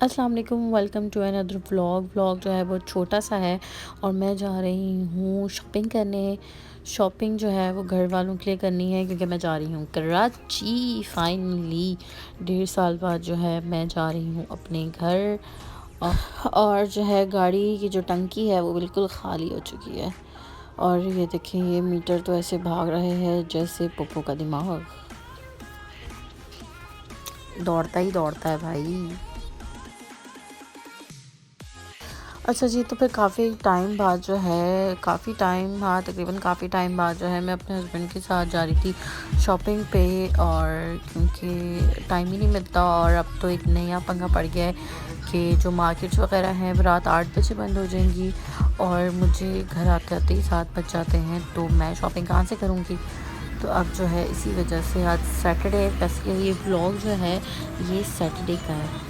अस्सलाम वालेकुम, welcome to another vlog जो है वो छोटा सा है और मैं जा रही हूँ शॉपिंग करने। शॉपिंग जो है वो घर वालों के लिए करनी है क्योंकि मैं जा रही हूँ कराची। फाइनली 1.5 साल बाद जो है मैं जा रही हूँ अपने घर। और जो है गाड़ी की जो टंकी है वो बिल्कुल ख़ाली हो चुकी है। और ये देखें, ये मीटर तो ऐसे भाग रहे हैं जैसे पप्पू का दिमाग दौड़ता ही दौड़ता है भाई। अच्छा जी, तो फिर काफ़ी टाइम बाद तकरीबन काफ़ी टाइम बाद जो है मैं अपने हस्बैंड के साथ जा रही थी शॉपिंग पे। और क्योंकि टाइम ही नहीं मिलता और अब तो एक नया पंगा पड़ गया है कि जो मार्केट्स वगैरह हैं वो रात 8 बजे बंद हो जाएंगी और मुझे घर आते आते ही 7 बज जाते हैं, तो मैं शॉपिंग कहाँ से करूँगी। तो अब जो है इसी वजह से आज सैटरडे, वैसे ये व्लॉग जो है ये सैटरडे का है,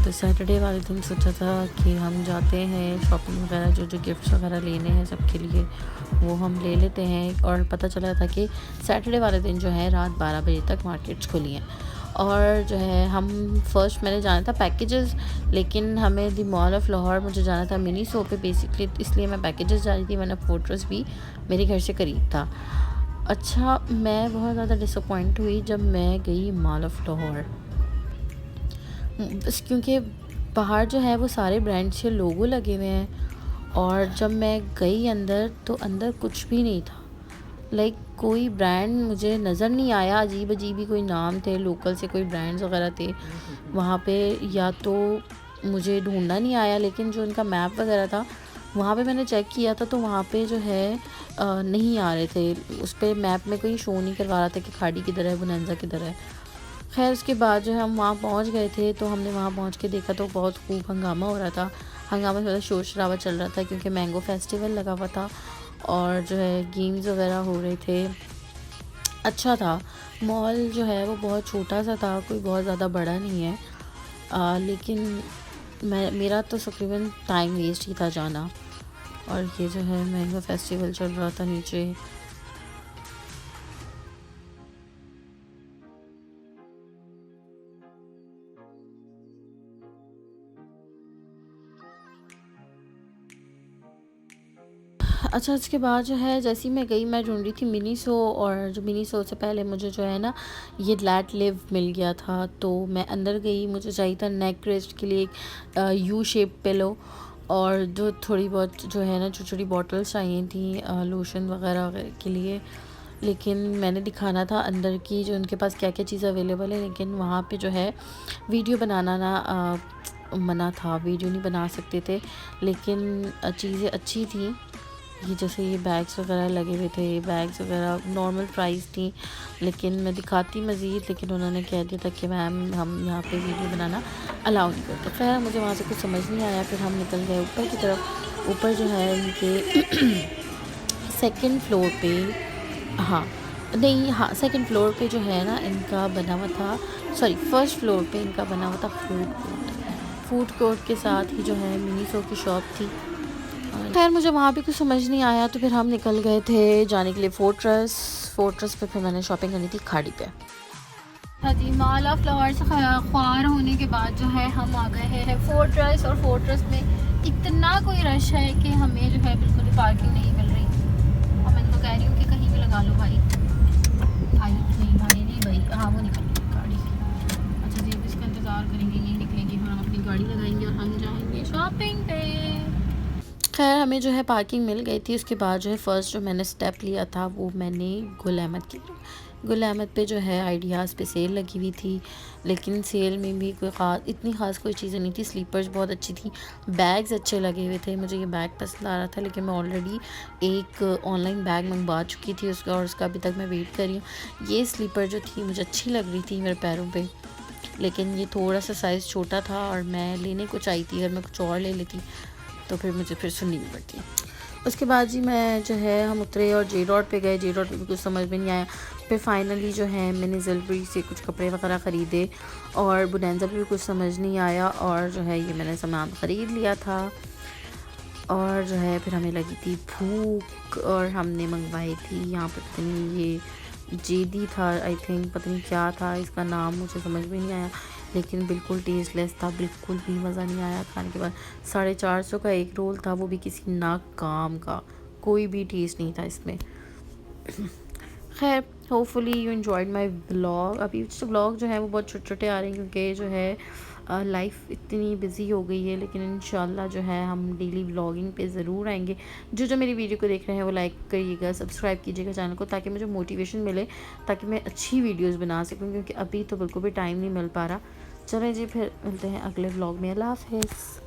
तो सैटरडे वाले दिन सोचा था कि हम जाते हैं शॉपिंग वगैरह, जो जो गिफ्ट्स वगैरह लेने हैं सबके लिए वो हम ले लेते हैं। और पता चला था कि सैटरडे वाले दिन जो है रात 12 बजे तक मार्केट्स खुली हैं। और जो है हम फर्स्ट मैंने जाना था पैकेजेस, लेकिन हमें दी मॉल ऑफ लाहौर मुझे जाना था मिनी सो पे बेसिकली, इसलिए मैं पैकेजेस जा रही थी, वरना फोर्ट्रेस भी मेरे घर से करीब था। अच्छा, मैं बहुत ज़्यादा डिसअपॉइंट हुई जब मैं गई मॉल ऑफ लाहौर, बस क्योंकि बाहर जो है वो सारे ब्रांड्स के लोगो लगे हुए हैं और जब मैं गई अंदर तो अंदर कुछ भी नहीं था। लाइक कोई ब्रांड मुझे नज़र नहीं आया, अजीब अजीब ही कोई नाम थे, लोकल से कोई ब्रांड्स वगैरह थे वहाँ पे, या तो मुझे ढूंढना नहीं आया। लेकिन जो उनका मैप वगैरह था वहाँ पे मैंने चेक किया था तो वहाँ पे जो है नहीं आ रहे थे, उस पर मैप में कोई शो नहीं करवा रहा था कि खाड़ी किधर है, बोनांजा किधर है। खैर उसके बाद जो है हम वहाँ पहुँच गए थे, तो हमने वहाँ पहुँच के देखा तो बहुत खूब हंगामा हो रहा था। हंगामा मतलब शोर शराबा चल रहा था क्योंकि मैंगो फेस्टिवल लगा हुआ था और जो है गेम्स वगैरह हो रहे थे। अच्छा था। मॉल जो है वो बहुत छोटा सा था, कोई बहुत ज़्यादा बड़ा नहीं है। लेकिन मेरा तो तकरीबन टाइम वेस्ट ही था जाना। और ये जो है मैंगो फेस्टिवल चल रहा था नीचे। अच्छा, उसके बाद जो है जैसे ही मैं गई, मैं ढूँढ रही थी मिनी सो, और जो मिनी सो से पहले मुझे जो है ना ये लैट लिव मिल गया था, तो मैं अंदर गई। मुझे चाहिए था नेक रेस्ट के लिए एक यू शेप पिलो, और जो थोड़ी बहुत जो है ना छोटी छोटी बॉटल्स चाहिए थी लोशन वगैरह के लिए। लेकिन मैंने दिखाना था अंदर की जो उनके पास क्या क्या चीज़ अवेलेबल है, लेकिन वहाँ पे जो है वीडियो बनाना ना मना था, वीडियो नहीं बना सकते थे। लेकिन चीज़ें अच्छी थी, ये जैसे ये बैग्स वगैरह लगे हुए थे, बैग्स वगैरह नॉर्मल प्राइस थी, लेकिन मैं दिखाती मज़ीद, लेकिन उन्होंने कह दिया था कि मैम हम यहाँ पे वीडियो बनाना अलाउ नहीं करते। खैर मुझे वहाँ से कुछ समझ नहीं आया, फिर हम निकल गए ऊपर की तरफ। ऊपर जो है इनके सेकंड फ्लोर पे, हाँ नहीं, हाँ सेकंड फ्लोर पे जो है ना इनका बना हुआ था, सॉरी फर्स्ट फ्लोर पे इनका बना हुआ था फूड कोर्ट। फूड कोर्ट के साथ ही जो है मिनी सो की शॉप थी। खैर मुझे वहाँ भी कुछ समझ नहीं आया, तो फिर हम निकल गए थे जाने के लिए फोर्ट्रेस। फोर्ट्रेस पे फिर मैंने शॉपिंग करनी थी खाड़ी पे। हाँ जी, मॉल ऑफ लाहौर से ख्वार होने के बाद जो है हम आ गए हैं फोर्ट्रेस, और फोर्ट्रेस में इतना कोई रश है कि हमें जो है बिल्कुल भी पार्किंग नहीं मिल रही। और मैं तो कह रही हूँ कि कहीं भी लगा लो भाई। भाई नहीं भाई, हाँ वो निकल गई गाड़ी। अच्छा जी, अब इसका इंतज़ार करेंगे, ये निकलेंगे और हम अपनी गाड़ी लगाएंगे और हम जाएंगे शॉपिंग पे। खैर हमें जो है पार्किंग मिल गई थी। उसके बाद जो है फ़र्स्ट जो मैंने स्टेप लिया था वो मैंने गुल अहमद की। गुल अहमद पे जो है आइडियाज़ पे सेल लगी हुई थी, लेकिन सेल में भी कोई इतनी ख़ास कोई चीज़ें नहीं थी। स्लीपर्स बहुत अच्छी थी, बैग्स अच्छे लगे हुए थे, मुझे ये बैग पसंद आ रहा था, लेकिन मैं ऑलरेडी एक ऑनलाइन बैग मंगवा चुकी थी उसका, और उसका अभी तक मैं वेट कर रही हूँ। ये स्लीपर जो थी मुझे अच्छी लग रही थी मेरे पैरों पर, लेकिन ये थोड़ा सा साइज़ छोटा था और मैं लेने को चाहिए थी, अगर मैं कुछ और ले लेती तो फिर मुझे फिर सुननी भी पड़ती। उसके बाद जी मैं जो है हम उतरे और जे डॉट पे गए। जे डॉट पे भी कुछ समझ में नहीं आया। फिर फाइनली जो है मैंने ज़िलबरी से कुछ कपड़े वगैरह ख़रीदे, और बुनेंजा पे भी कुछ समझ नहीं आया, और जो है ये मैंने सामान ख़रीद लिया था। और जो है फिर हमें लगी थी भूख, और हमने मंगवाई थी यहाँ पे पता नहीं ये जेदी था आई थिंक, पता नहीं क्या था इसका नाम, मुझे समझ में नहीं आया। लेकिन बिल्कुल टेस्टलेस था, बिल्कुल भी मज़ा नहीं आया खाने के बाद। 450 का एक रोल था, वो भी किसी नाकाम का, कोई भी टेस्ट नहीं था इसमें। खैर, hopefully you enjoyed my vlog. अभी व्लॉग जो है वो बहुत छोटे-छोटे आ रहे हैं क्योंकि जो है लाइफ इतनी बिज़ी हो गई है, लेकिन इंशाल्लाह जो है हम डेली व्लॉगिंग पे ज़रूर आएंगे। जो मेरी वीडियो को देख रहे हैं वो लाइक करिएगा, सब्सक्राइब कीजिएगा चैनल को, ताकि मुझे मोटिवेशन मिले, ताकि मैं अच्छी वीडियोस बना सकूं, क्योंकि अभी तो बिल्कुल भी टाइम नहीं मिल पा रहा। चलें जी, फिर मिलते हैं अगले व्लॉग में। अल्लाह हाफ़िज़।